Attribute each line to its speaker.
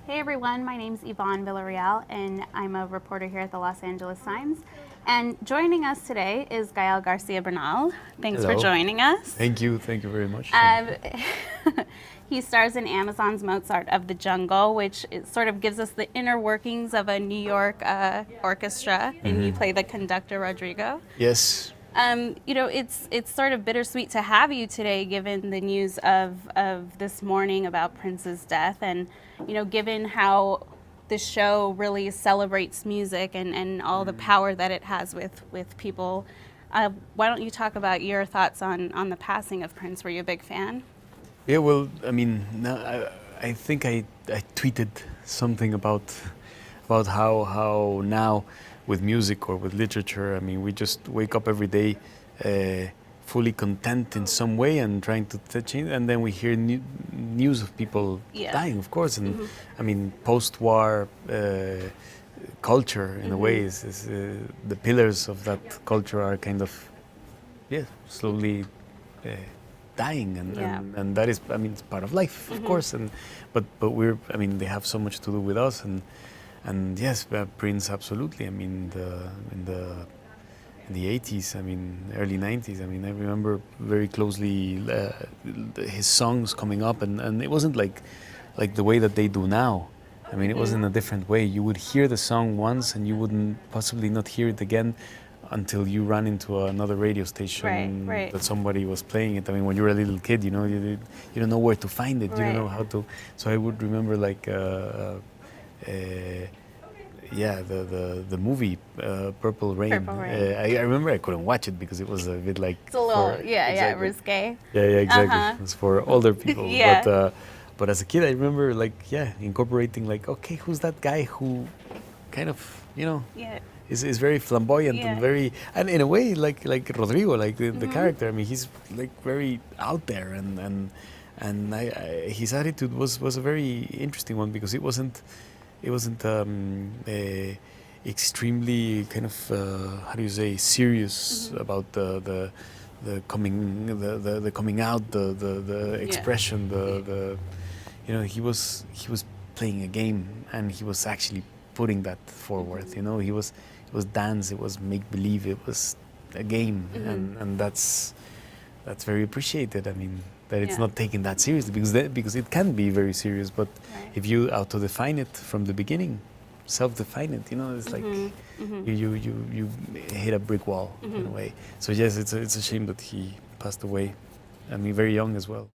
Speaker 1: Hey everyone, my name's Yvonne Villarreal and I'm a reporter here at the Los Angeles Times. And joining us today is Gael Garcia Bernal. Thanks
Speaker 2: Hello.
Speaker 1: for joining us.
Speaker 2: Thank you very much.
Speaker 1: He stars in Amazon's Mozart of the Jungle, which sort of gives us the inner workings of a New York orchestra, and you play the conductor Rodrigo.
Speaker 2: Yes.
Speaker 1: It's sort of bittersweet to have you today, given the news of this morning about Prince's death, and given how the show really celebrates music and all the power that it has with people. Why don't you talk about your thoughts on the passing of Prince? Were you a big fan?
Speaker 2: Yeah. Well, I mean, I think I tweeted something about how now with music or with literature, I mean, we just wake up every day fully content in some way and trying to change, and then we hear news of people dying, of course, and I mean, post-war culture in a way is the pillars of that culture are kind of slowly dying, and that is, I mean, it's part of life, of course, and but we're, I mean, they have so much to do with us, and yes, Prince, absolutely. I mean, in the 80s, I mean, early 90s, I mean, I remember very closely his songs coming up, and it wasn't like the way that they do now. I mean, it was in a different way. You would hear the song once and you wouldn't possibly not hear it again until you ran into another radio station that somebody was playing it. I mean, when you were a little kid, you don't know where to find it. You don't know how to. So I would remember like the movie Purple Rain. I remember I couldn't watch it because it was a bit like
Speaker 1: it's a little risque.
Speaker 2: Yeah, exactly. It's for older people. But as a kid, I remember incorporating okay, who's that guy who kind of is very flamboyant and in a way like Rodrigo, like the character. I mean, he's like very out there, and his attitude was a very interesting one because it wasn't extremely kind of how do you say, serious about the coming out, the expression, he was playing a game, and he was actually putting that forward. He was dance, it was make believe, it was a game, and that's very appreciated. I mean, that it's not taken that seriously because it can be very serious, but if you auto-define it from the beginning, self-define it, it's like you hit a brick wall in a way. So yes, it's a shame that he passed away. I mean, very young as well.